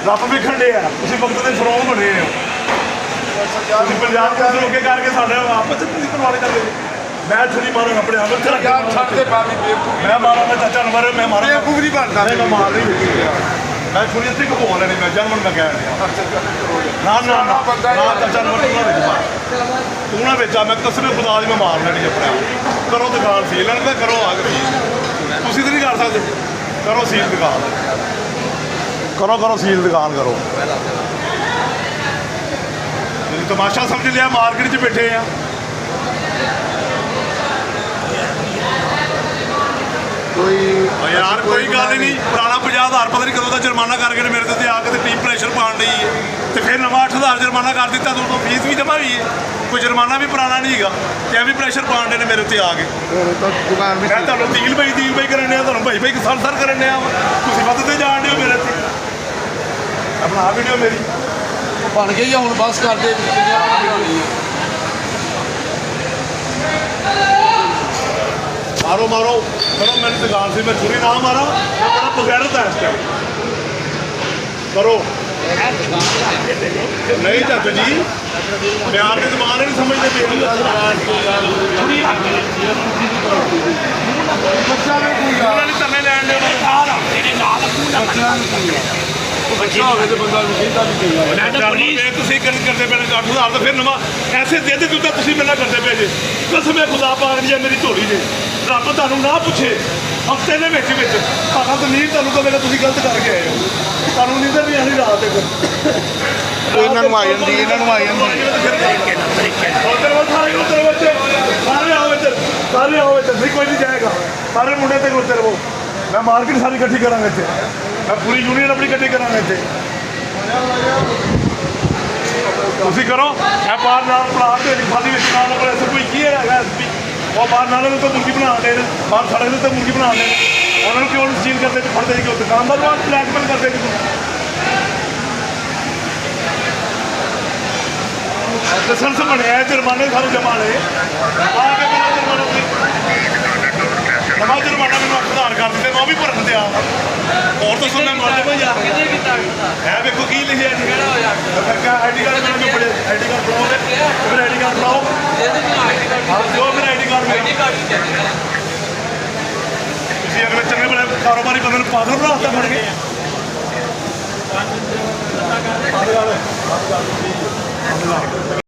ਰੱਬ ਵੇਖਣ ਦੇ ਆ ਤੁਸੀਂ ਵਕਤ ਦੇ ਫਰੋਮ ਬਣੇ ਹੋ ਤੁਸੀਂ ਪੰਜਾਬ ਦੇ ਲੋਕੇ ਕਰਕੇ ਸਾਡੇ ਆਪਸ ਵਿੱਚ ਤੁਸੀਂ ਕਰਵਾਲੇ ਜਾਂਦੇ ਮੈਂ ਛੁਰੀ ਮਾਰਾਂ ਆਪਣੇ ਆਪ ਤੇ ਯਾਰ ਛੱਡ ਦੇ ਬਾਬੀ ਬੇਵਕੂਫ ਮੈਂ ਮਾਰਾਂਗਾ ਚਾਚਾ ਨੰਬਰ ਮੈਂ ਮਾਰਾਂਗਾ ਬੇਵਕੂਫ ਨਹੀਂ ਬਣਦਾ ਮੈਂ ਮਾਰ ਨਹੀਂ ਮੈਂ ਛੁਰੀ ਇੱਥੇ ਘੁਮਾ ਲੈਣੀ ਮੈਂ ਜਨਮਨ ਮੈਂ ਕਹਿ ਰਿਹਾ ਨਾ ਨਾ ਨਾ ਚਾਚਾ ਨੰਬਰ ਤੂੰ ਨਾ ਵੇਚਾ ਮੈਂ ਕਸਮੇ ਖੁਦਾ ਦੀ ਮੈਂ ਮਾਰ ਲੈਣੀ ਆਪਣੇ ਆਪ ਕਰੋ ਦੁਕਾਨ ਸੀਲ ਲੈਣ ਦਾ ਕਰੋ ਆ ਕੇ ਤੁਸੀਂ ਤਾਂ ਨਹੀਂ ਕਰ ਸਕਦੇ ਕਰੋ ਸੀਲ ਦੁਕਾਨ ਕਰੋ ਸੀਲ ਦੁਕਾਨ ਕਰੋ ਤੁਸੀਂ ਤਮਾਸ਼ਾ ਸਮਝ ਲਿਆ ਮਾਰਕੀਟ 'ਚ ਬੈਠੇ ਆ ਯਾਰ ਕੋਈ ਗੱਲ ਹੀ ਨਹੀਂ ਪੁਰਾਣਾ 50,000 ਪਤਾ ਨਹੀਂ ਕਦੋਂ ਦਾ ਜੁਰਮਾਨਾ ਕਰਕੇ ਨੇ ਮੇਰੇ ਤੇ ਆ ਕੇ ਤੇ ਟੀਮ ਪ੍ਰੈਸ਼ਰ ਪਾਉਣ ਡਈ ਹੈ ਤੇ ਫਿਰ ਨਵਾਂ 8,000 ਜੁਰਮਾਨਾ ਕਰ ਦਿੱਤਾ ਤੂੰ ਤੋਂ ਫੀਸ ਵੀ ਜਮ੍ਹਾਂ ਹੋਈ ਹੈ ਕੋਈ ਜੁਰਮਾਨਾ ਵੀ ਪੁਰਾਣਾ ਨਹੀਂ ਹੈਗਾ ਤੇ ਵੀ ਪ੍ਰੈਸ਼ਰ ਪਾਉਣ ਦੇ ਨੇ ਮੇਰੇ ਉੱਤੇ ਆ ਕੇ ਦੁਕਾਨ ਵਿੱਚ ਮੈਂ ਤੁਹਾਨੂੰ ਤੀਲ ਬਈ ਕਰਨ ਡਿਆ ਤੁਹਾਨੂੰ ਭਾਈ ਸਰ ਕਰਨ ਡਿਆ ਤੁਸੀਂ ਵੱਧਦੇ ਜਾਣ ਡਿਓ ਮੇਰੇ ਤੇ ਆਪਣਾ ਵੀਡੀਓ ਮੇਰੀ ਬਣ ਗਈ ਆ ਹੁਣ ਬਸ ਕਰਦੇ ਮਾਰੋ ਕਰੋ ਮੈਨੂੰ ਦੁਕਾਨ ਸੀ ਮੈਂ ਛੁਰੀ ਨਾ ਮਾਰਾਂ ਮੈਂ ਬੜਾ ਬਗੈਰਤ ਹੈ ਇਸ ਟਾਈਮ ਕਰੋ ਨਹੀਂ ਚਾਚਾ ਜੀ ਪਿਆਰ ਦੀ ਜ਼ਬਾਨ ਨਹੀਂ ਸਮਝਦੇ ਪਏ ਬੱਚਾ ਨੇ ਕੋਈ ਉਹਨਾਂ ਨੇ ਧਰਨੇ ਲੈਣ ਦੇ ਬੱਚਾ ਹੋਵੇ ਤੇ ਬੰਦਾ ਨੂੰ ਕਹਿੰਦਾ ਵੀ ਚੱਲ ਤੁਸੀਂ ਕਰਦੇ ਪਏ 8,000 ਤਾਂ ਫਿਰ ਨਵਾਂ ਐਸੇ ਦੇ ਦੇ ਤਾਂ ਤੁਸੀਂ ਮੇਰੇ ਨਾਲ ਕਰਦੇ ਪਏ ਜੇ ਕਸਮੇ ਖੁਦਾ ਪਾਕ ਦੀ ਮੇਰੀ ਝੋਲੀ ਜੇ ਰੱਬ ਤੁਹਾਨੂੰ ਨਾ ਪੁੱਛੇ ਹਫਤੇ ਦੇ ਵਿੱਚ ਤੁਹਾਡਾ ਜ਼ਮੀਨ ਤੁਹਾਨੂੰ ਕਹੇਗਾ ਤੁਸੀਂ ਗਲਤ ਕਰਕੇ ਆਏ ਹੋ ਤੁਹਾਨੂੰ ਨੀਂਦਰ ਨਹੀਂ ਆਣੀ ਰਾਤ ਦੇ ਇਹਨਾਂ ਨੂੰ ਆ ਜਾਂਦੀ ਸਾਰੇ ਆਓ ਇੱਥੇ ਨਹੀਂ ਕੋਈ ਨਹੀਂ ਜਾਏਗਾ ਸਾਰੇ ਮੁੰਡੇ ਤੇ ਗੁੱਸੇ ਰਹੋ ਮੈਂ ਮਾਰਕੀਟ ਸਾਰੀ ਇਕੱਠੀ ਕਰਾਂਗਾ ਇੱਥੇ ਮੈਂ ਪੂਰੀ ਯੂਨੀਅਨ ਆਪਣੀ ਇਕੱਠੀ ਕਰਾਂਗਾ ਇੱਥੇ ਤੁਸੀਂ ਕਰੋ ਇਹ ਬਾਹਰ ਨਾਲ ਪਲਾਟ ਦੇ ਖਾਲੀ ਵਿੱਚ ਨਾਲ ਆਪਣੇ ਕੋਈ ਕੀ ਹੈਗਾ ਉਹ ਬਾਹਰ ਨਾਲ ਨੂੰ ਤਾਂ ਮੁਰਗੀ ਬਣਾ ਦੇ ਬਾਹਰ ਸੜਕ ਦੇ ਤਾਂ ਮੁਰਗੀ ਬਣਾ ਦੇ ਉਹਨਾਂ ਨੂੰ ਕਿਉਂ ਸੀਲ ਕਰਦੇ ਤੇ ਫੜਦੇ ਕਿ ਉਹ ਦੁਕਾਨਦਾਰ ਨੂੰ ਬਲੈਕਮੇਲ ਕਰਦੇ ਕਿ ਲਾਇਸੈਂਸ ਬਣਿਆ ਜੁਰਮਾਨੇ ਸਾਰੇ ਜਮਾਨੇ ਆ ਕੇ ਮੇਰਾ ਜੁਰਮਾਨਾ ਨਵਾਂ ਜੁਰਮਾਨਾ ਮੈਨੂੰ ਆਧਾਰ ਕਰ ਦਿੱਤੇ ਮੈਂ ਉਹ ਵੀ ਭਰਨ ਦਿਆ ਹੋਰ ਦੱਸੋ ਮੈਂ ਮੰਨ ਲਵਾਂ ਯਾਰ ਹੈ ਵੇਖੋ ਕੀ ਲਿਖਿਆ ਜੀ ਆਈਡੀ ਕਾਰਡ ਮੈਨੂੰ ਬੜੇ ਆਈਡੀ ਕਾਰਡ ਬਣਾਓ ਫਿਰ ਆਈਡੀ ਕਾਰਡ ਬਣਾਓ ਜੋ ਫਿਰ ਆਈਡੀ ਕਾਰਡ ਤੁਸੀਂ ਅਗਲੇ ਚੰਗੇ ਬੜੇ ਕਾਰੋਬਾਰੀ ਬੰਦੇ ਨੂੰ ਪਾਗਲ ਬਣਾਤਾ ਫੜ ਕੇ